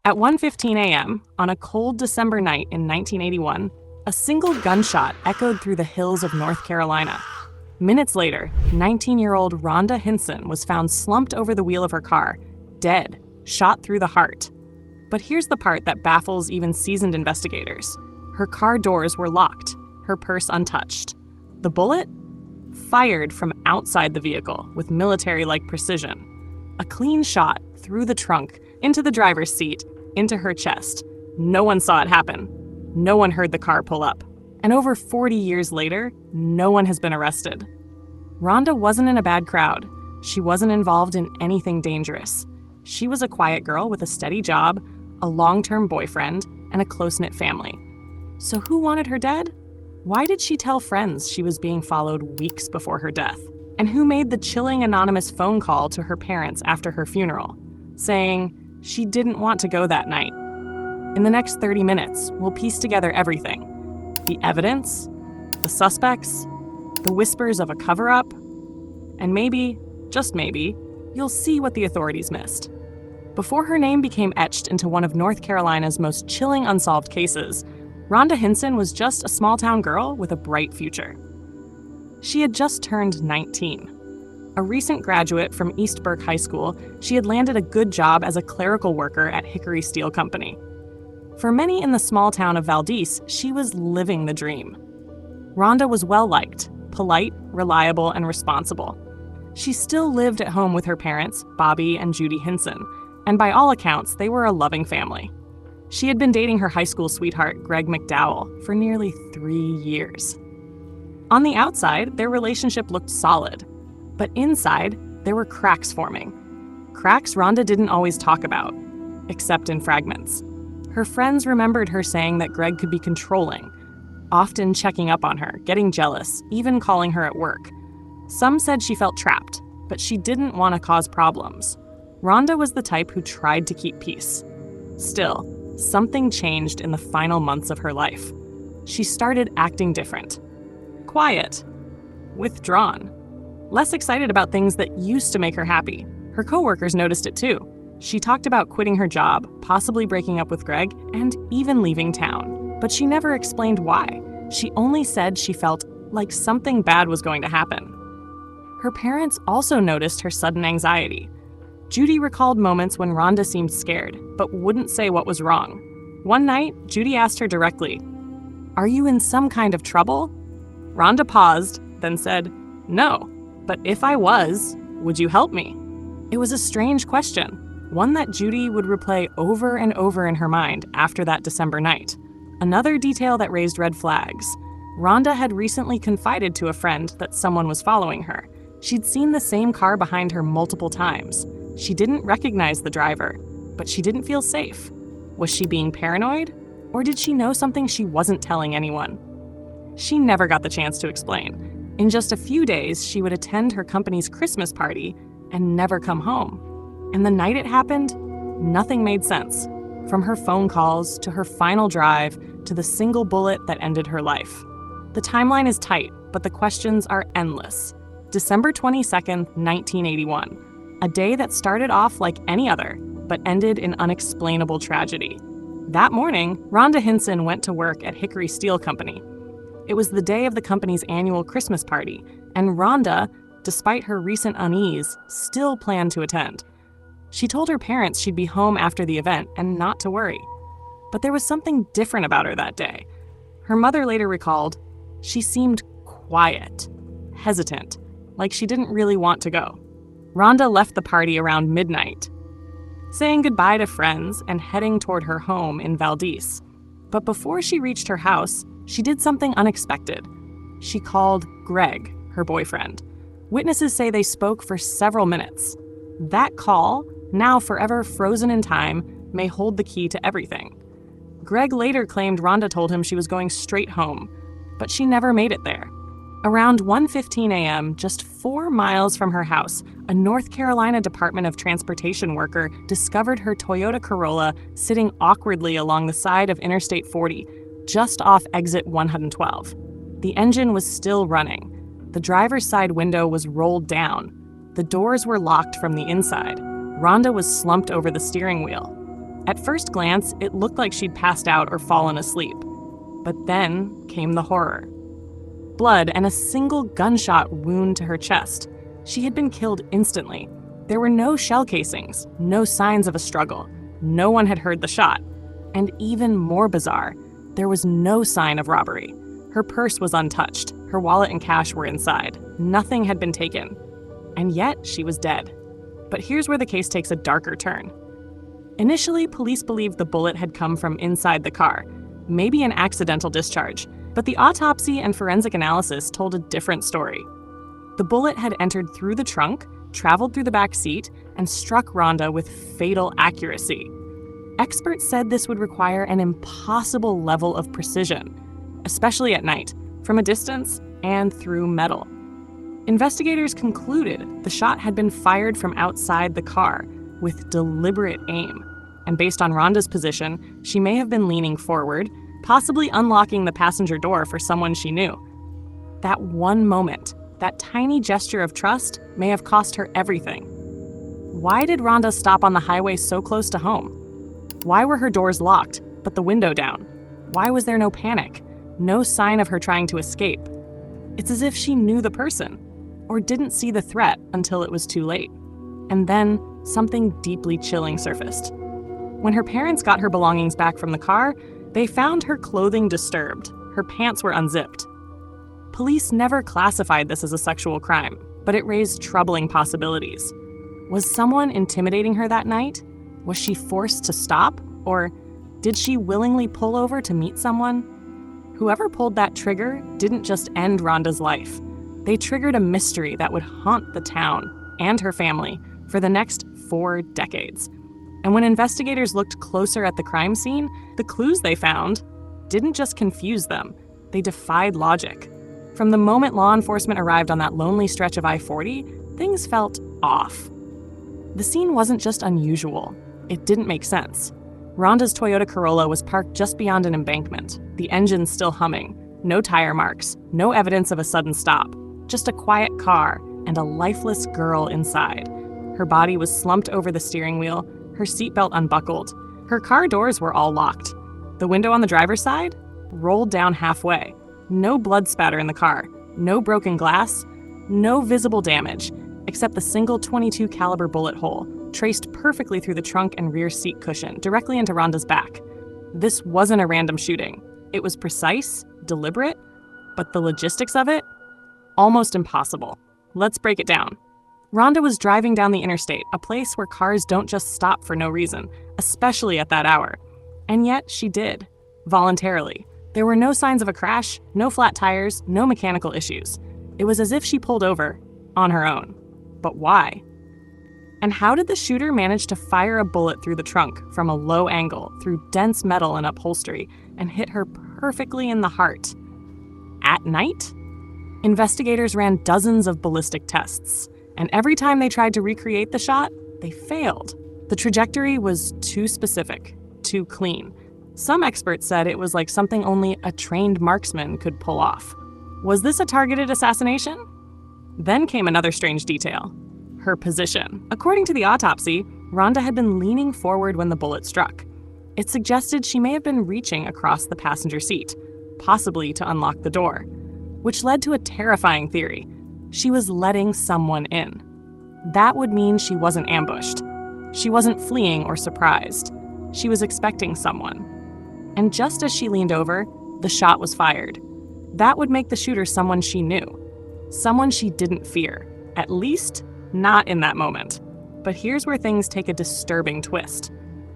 At 1:15 a.m., on a cold December night in 1981, a single gunshot echoed through the hills of North Carolina. Minutes later, 19-year-old Rhonda Hinson was found slumped over the wheel of her car, dead, shot through the heart. But here's the part that baffles even seasoned investigators. Her car doors were locked, her purse untouched. The bullet? Fired from outside the vehicle with military-like precision. A clean shot through the trunk, into the driver's seat, into her chest. No one saw it happen. No one heard the car pull up. And over 40 years later, no one has been arrested. Rhonda wasn't in a bad crowd. She wasn't involved in anything dangerous. She was a quiet girl with a steady job, a long-term boyfriend, and a close-knit family. So who wanted her dead? Why did she tell friends she was being followed weeks before her death? And who made the chilling anonymous phone call to her parents after her funeral, saying she didn't want to go that night? In the next 30 minutes, we'll piece together everything. The evidence, the suspects, the whispers of a cover-up, and maybe, just maybe, you'll see what the authorities missed. Before her name became etched into one of North Carolina's most chilling unsolved cases, Rhonda Hinson was just a small-town girl with a bright future. She had just turned 19. A recent graduate from East Burke High School, she had landed a good job as a clerical worker at Hickory Steel Company. For many in the small town of Valdese, she was living the dream. Rhonda was well-liked, polite, reliable, and responsible. She still lived at home with her parents, Bobby and Judy Hinson, and by all accounts, they were a loving family. She had been dating her high school sweetheart, Greg McDowell, for nearly 3 years. On the outside, their relationship looked solid, but inside, there were cracks forming. Cracks Rhonda didn't always talk about, except in fragments. Her friends remembered her saying that Greg could be controlling, often checking up on her, getting jealous, even calling her at work. Some said she felt trapped, but she didn't want to cause problems. Rhonda was the type who tried to keep peace. Still, something changed in the final months of her life. She started acting different. Quiet. Withdrawn. Less excited about things that used to make her happy. Her coworkers noticed it too. She talked about quitting her job, possibly breaking up with Greg, and even leaving town. But she never explained why. She only said she felt like something bad was going to happen. Her parents also noticed her sudden anxiety. Judy recalled moments when Rhonda seemed scared, but wouldn't say what was wrong. One night, Judy asked her directly, "Are you in some kind of trouble?" Rhonda paused, then said, "No, but if I was, would you help me?" It was a strange question, one that Judy would replay over and over in her mind after that December night. Another detail that raised red flags. Rhonda had recently confided to a friend that someone was following her. She'd seen the same car behind her multiple times. She didn't recognize the driver, but she didn't feel safe. Was she being paranoid? Or did she know something she wasn't telling anyone? She never got the chance to explain. In just a few days, she would attend her company's Christmas party and never come home. And the night it happened, nothing made sense. From her phone calls, to her final drive, to the single bullet that ended her life. The timeline is tight, but the questions are endless. December 22nd, 1981. A day that started off like any other, but ended in unexplainable tragedy. That morning, Rhonda Hinson went to work at Hickory Steel Company. It was the day of the company's annual Christmas party, and Rhonda, despite her recent unease, still planned to attend. She told her parents she'd be home after the event and not to worry. But there was something different about her that day. Her mother later recalled, she seemed quiet, hesitant, like she didn't really want to go. Rhonda left the party around midnight, saying goodbye to friends and heading toward her home in Valdese. But before she reached her house, she did something unexpected. She called Greg, her boyfriend. Witnesses say they spoke for several minutes. That call, now forever frozen in time, may hold the key to everything. Greg later claimed Rhonda told him she was going straight home, but she never made it there. Around 1:15 a.m., just 4 miles from her house, a North Carolina Department of Transportation worker discovered her Toyota Corolla sitting awkwardly along the side of Interstate 40, just off exit 112. The engine was still running. The driver's side window was rolled down. The doors were locked from the inside. Rhonda was slumped over the steering wheel. At first glance, it looked like she'd passed out or fallen asleep. But then came the horror. Blood and a single gunshot wound to her chest. She had been killed instantly. There were no shell casings, no signs of a struggle. No one had heard the shot. And even more bizarre, there was no sign of robbery. Her purse was untouched. Her wallet and cash were inside. Nothing had been taken. And yet, she was dead. But here's where the case takes a darker turn. Initially, police believed the bullet had come from inside the car, maybe an accidental discharge, but the autopsy and forensic analysis told a different story. The bullet had entered through the trunk, traveled through the back seat, and struck Rhonda with fatal accuracy. Experts said this would require an impossible level of precision, especially at night, from a distance and through metal. Investigators concluded the shot had been fired from outside the car with deliberate aim. And based on Rhonda's position, she may have been leaning forward, possibly unlocking the passenger door for someone she knew. That one moment, that tiny gesture of trust, may have cost her everything. Why did Rhonda stop on the highway so close to home? Why were her doors locked, but the window down? Why was there no panic? No sign of her trying to escape? It's as if she knew the person, or didn't see the threat until it was too late. And then, something deeply chilling surfaced. When her parents got her belongings back from the car, they found her clothing disturbed. Her pants were unzipped. Police never classified this as a sexual crime, but it raised troubling possibilities. Was someone intimidating her that night? Was she forced to stop? Or did she willingly pull over to meet someone? Whoever pulled that trigger didn't just end Rhonda's life. They triggered a mystery that would haunt the town and her family for the next 4 decades. And when investigators looked closer at the crime scene, the clues they found didn't just confuse them, they defied logic. From the moment law enforcement arrived on that lonely stretch of I-40, things felt off. The scene wasn't just unusual, it didn't make sense. Rhonda's Toyota Corolla was parked just beyond an embankment, the engine still humming, no tire marks, no evidence of a sudden stop, just a quiet car and a lifeless girl inside. Her body was slumped over the steering wheel, her seatbelt unbuckled. Her car doors were all locked. The window on the driver's side rolled down halfway. No blood spatter in the car, no broken glass, no visible damage, except the single .22 caliber bullet hole, traced perfectly through the trunk and rear seat cushion, directly into Rhonda's back. This wasn't a random shooting. It was precise, deliberate, but the logistics of it? Almost impossible. Let's break it down. Rhonda was driving down the interstate, a place where cars don't just stop for no reason, especially at that hour. And yet she did, voluntarily. There were no signs of a crash, no flat tires, no mechanical issues. It was as if she pulled over on her own. But why? And how did the shooter manage to fire a bullet through the trunk from a low angle, through dense metal and upholstery, and hit her perfectly in the heart? At night? Investigators ran dozens of ballistic tests, and every time they tried to recreate the shot, they failed. The trajectory was too specific, too clean. Some experts said it was like something only a trained marksman could pull off. Was this a targeted assassination? Then came another strange detail: her position. According to the autopsy, Rhonda had been leaning forward when the bullet struck. It suggested she may have been reaching across the passenger seat, possibly to unlock the door, which led to a terrifying theory. She was letting someone in. That would mean she wasn't ambushed. She wasn't fleeing or surprised. She was expecting someone. And just as she leaned over, the shot was fired. That would make the shooter someone she knew, someone she didn't fear, at least not in that moment. But here's where things take a disturbing twist.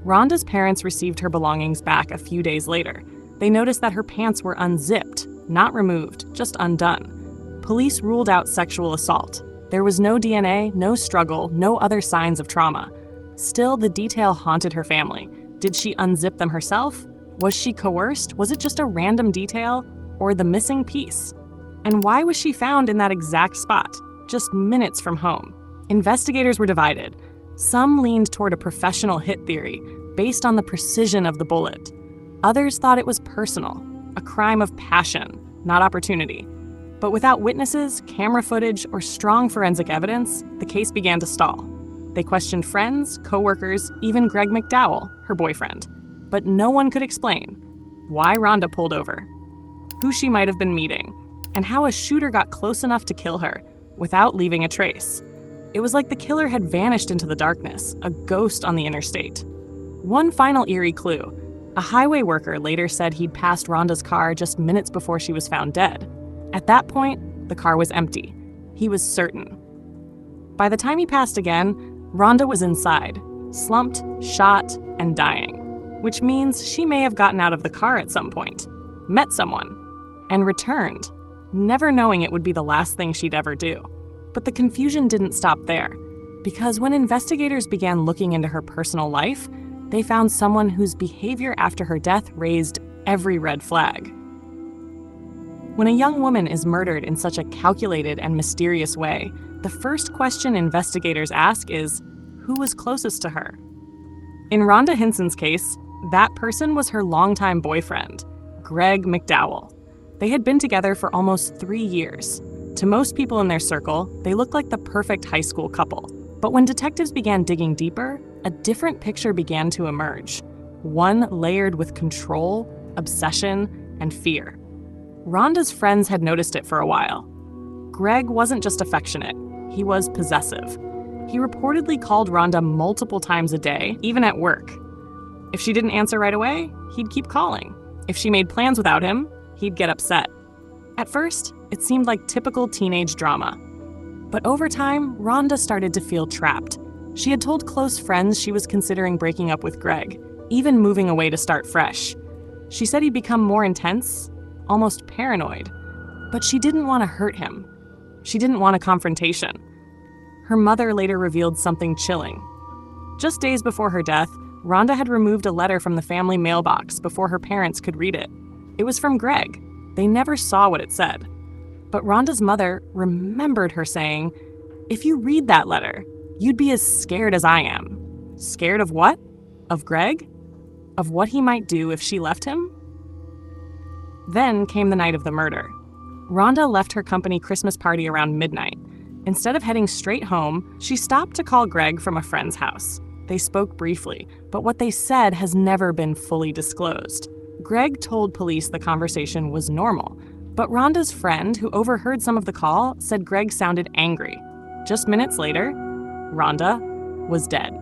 Rhonda's parents received her belongings back a few days later. They noticed that her pants were unzipped, not removed, just undone. Police ruled out sexual assault. There was no DNA, no struggle, no other signs of trauma. Still, the detail haunted her family. Did she unzip them herself? Was she coerced? Was it just a random detail? Or the missing piece? And why was she found in that exact spot, just minutes from home? Investigators were divided. Some leaned toward a professional hit theory, based on the precision of the bullet. Others thought it was personal, a crime of passion, not opportunity. But without witnesses, camera footage, or strong forensic evidence, the case began to stall. They questioned friends, coworkers, even Greg McDowell, her boyfriend. But no one could explain why Rhonda pulled over, who she might have been meeting, and how a shooter got close enough to kill her without leaving a trace. It was like the killer had vanished into the darkness, a ghost on the interstate. One final eerie clue. A highway worker later said he'd passed Rhonda's car just minutes before she was found dead. At that point, the car was empty. He was certain. By the time he passed again, Rhonda was inside, slumped, shot, and dying, which means she may have gotten out of the car at some point, met someone, and returned, never knowing it would be the last thing she'd ever do. But the confusion didn't stop there, because when investigators began looking into her personal life, they found someone whose behavior after her death raised every red flag. When a young woman is murdered in such a calculated and mysterious way, the first question investigators ask is, who was closest to her? In Rhonda Hinson's case, that person was her longtime boyfriend, Greg McDowell. They had been together for almost 3 years. To most people in their circle, they looked like the perfect high school couple. But when detectives began digging deeper, a different picture began to emerge, one layered with control, obsession, and fear. Rhonda's friends had noticed it for a while. Greg wasn't just affectionate, he was possessive. He reportedly called Rhonda multiple times a day, even at work. If she didn't answer right away, he'd keep calling. If she made plans without him, he'd get upset. At first, it seemed like typical teenage drama. But over time, Rhonda started to feel trapped. She had told close friends she was considering breaking up with Greg, even moving away to start fresh. She said he'd become more intense, almost paranoid. But she didn't want to hurt him. She didn't want a confrontation. Her mother later revealed something chilling. Just days before her death, Rhonda had removed a letter from the family mailbox before her parents could read it. It was from Greg. They never saw what it said. But Rhonda's mother remembered her saying, "If you read that letter, you'd be as scared as I am." Scared of what? Of Greg? Of what he might do if she left him? Then came the night of the murder. Rhonda left her company Christmas party around midnight. Instead of heading straight home, she stopped to call Greg from a friend's house. They spoke briefly, but what they said has never been fully disclosed. Greg told police the conversation was normal, but Rhonda's friend, who overheard some of the call, said Greg sounded angry. Just minutes later, Rhonda was dead.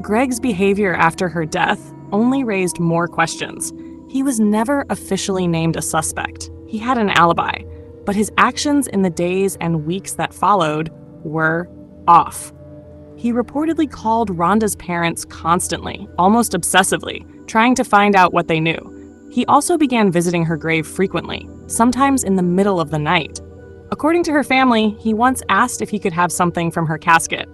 Greg's behavior after her death only raised more questions. He was never officially named a suspect. He had an alibi, but his actions in the days and weeks that followed were off. He reportedly called Rhonda's parents constantly, almost obsessively, trying to find out what they knew. He also began visiting her grave frequently, sometimes in the middle of the night. According to her family, he once asked if he could have something from her casket.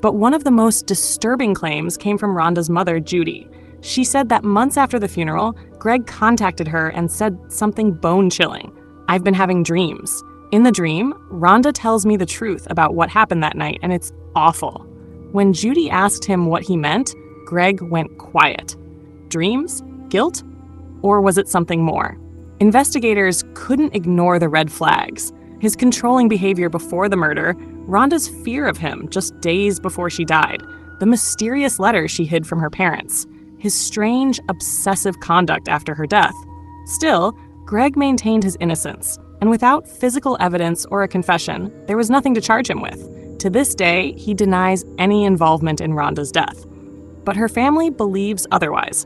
But one of the most disturbing claims came from Rhonda's mother, Judy. She said that months after the funeral, Greg contacted her and said something bone-chilling. "I've been having dreams. In the dream, Rhonda tells me the truth about what happened that night, and it's awful." When Judy asked him what he meant, Greg went quiet. Dreams? Guilt? Or was it something more? Investigators couldn't ignore the red flags. His controlling behavior before the murder, Rhonda's fear of him just days before she died, the mysterious letter she hid from her parents, his strange, obsessive conduct after her death. Still, Greg maintained his innocence, and without physical evidence or a confession, there was nothing to charge him with. To this day, he denies any involvement in Rhonda's death. But her family believes otherwise.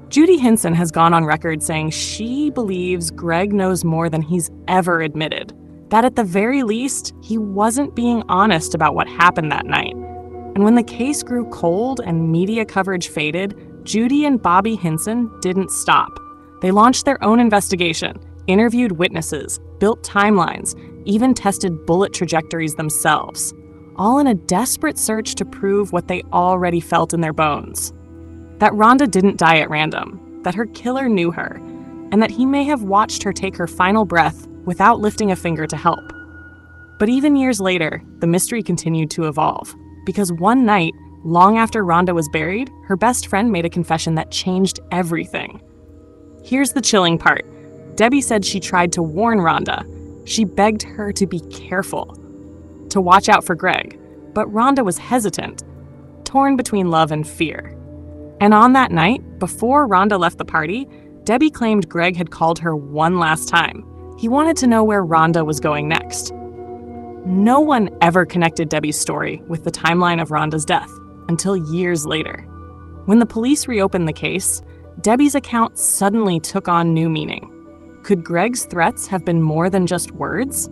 Judy Hinson has gone on record saying she believes Greg knows more than he's ever admitted. That at the very least, he wasn't being honest about what happened that night. And when the case grew cold and media coverage faded, Judy and Bobby Hinson didn't stop. They launched their own investigation, interviewed witnesses, built timelines, even tested bullet trajectories themselves, all in a desperate search to prove what they already felt in their bones. That Rhonda didn't die at random, that her killer knew her, and that he may have watched her take her final breath without lifting a finger to help. But even years later, the mystery continued to evolve, because one night, long after Rhonda was buried, her best friend made a confession that changed everything. Here's the chilling part. Debbie said she tried to warn Rhonda. She begged her to be careful, to watch out for Greg. but Rhonda was hesitant, torn between love and fear. And on that night, before Rhonda left the party, Debbie claimed Greg had called her one last time. He wanted to know where Rhonda was going next. No one ever connected Debbie's story with the timeline of Rhonda's death until years later. When the police reopened the case, Debbie's account suddenly took on new meaning. Could Greg's threats have been more than just words?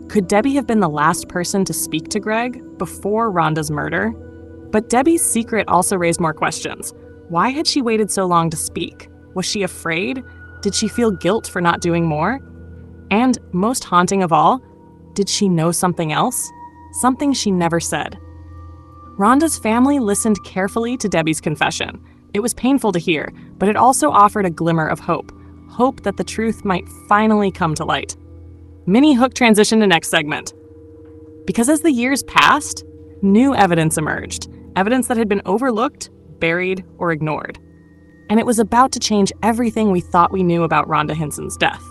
Could Debbie have been the last person to speak to Greg before Rhonda's murder? But Debbie's secret also raised more questions. Why had she waited so long to speak? Was she afraid? Did she feel guilt for not doing more? And, most haunting of all, did she know something else? Something she never said. Rhonda's family listened carefully to Debbie's confession. It was painful to hear, but it also offered a glimmer of hope. Hope that the truth might finally come to light. Mini Hook transition to next segment. Because as the years passed, new evidence emerged. Evidence that had been overlooked, buried, or ignored. And it was about to change everything we thought we knew about Rhonda Hinson's death.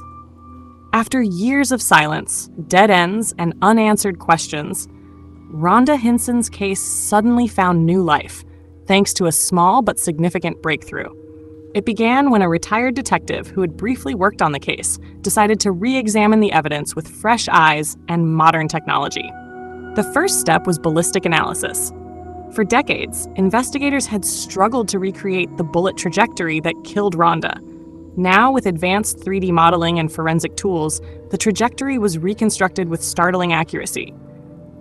After years of silence, dead ends, and unanswered questions, Rhonda Hinson's case suddenly found new life, thanks to a small but significant breakthrough. It began when a retired detective who had briefly worked on the case decided to re-examine the evidence with fresh eyes and modern technology. The first step was ballistic analysis. For decades, investigators had struggled to recreate the bullet trajectory that killed Rhonda. Now, with advanced 3D modeling and forensic tools, the trajectory was reconstructed with startling accuracy.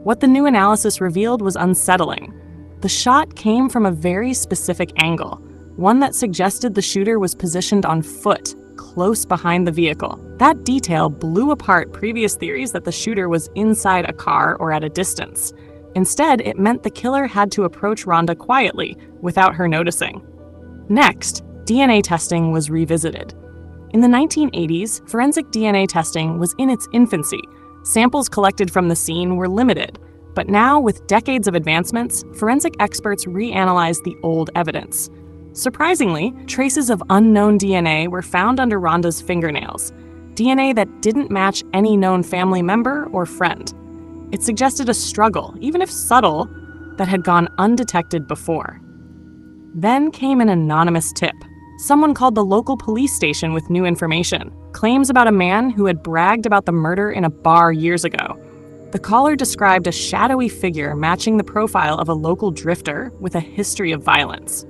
What the new analysis revealed was unsettling. The shot came from a very specific angle, one that suggested the shooter was positioned on foot, close behind the vehicle. That detail blew apart previous theories that the shooter was inside a car or at a distance. Instead, it meant the killer had to approach Rhonda quietly, without her noticing. Next, DNA testing was revisited. In the 1980s, forensic DNA testing was in its infancy. Samples collected from the scene were limited. But now, with decades of advancements, forensic experts reanalyzed the old evidence. Surprisingly, traces of unknown DNA were found under Rhonda's fingernails, DNA that didn't match any known family member or friend. It suggested a struggle, even if subtle, that had gone undetected before. Then came an anonymous tip. Someone called the local police station with new information, claims about a man who had bragged about the murder in a bar years ago. The caller described a shadowy figure matching the profile of a local drifter with a history of violence.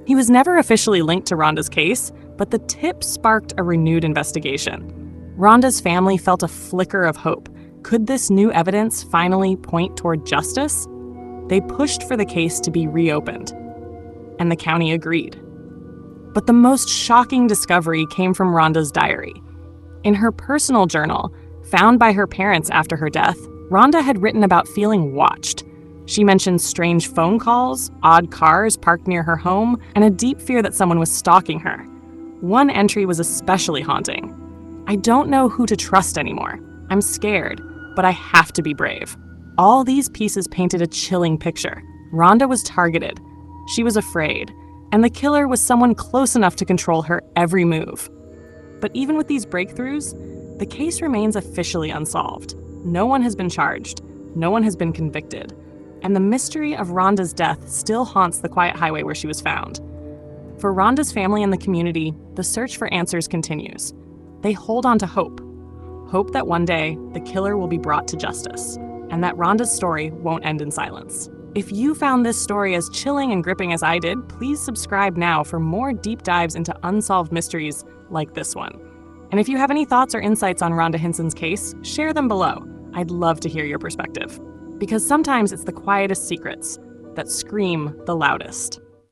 He was never officially linked to Rhonda's case, but the tip sparked a renewed investigation. Rhonda's family felt a flicker of hope. Could this new evidence finally point toward justice? They pushed for the case to be reopened, and the county agreed. But the most shocking discovery came from Rhonda's diary. In her personal journal, found by her parents after her death, Rhonda had written about feeling watched. She mentioned strange phone calls, odd cars parked near her home, and a deep fear that someone was stalking her. One entry was especially haunting. "I don't know who to trust anymore. I'm scared, but I have to be brave." All these pieces painted a chilling picture. Rhonda was targeted. She was afraid. And the killer was someone close enough to control her every move. But even with these breakthroughs, the case remains officially unsolved. No one has been charged. No one has been convicted. And the mystery of Rhonda's death still haunts the quiet highway where she was found. For Rhonda's family and the community, the search for answers continues. They hold on to hope. Hope that one day the killer will be brought to justice, and that Rhonda's story won't end in silence. If you found this story as chilling and gripping as I did, please subscribe now for more deep dives into unsolved mysteries like this one. And if you have any thoughts or insights on Rhonda Hinson's case, share them below. I'd love to hear your perspective. Because sometimes it's the quietest secrets that scream the loudest.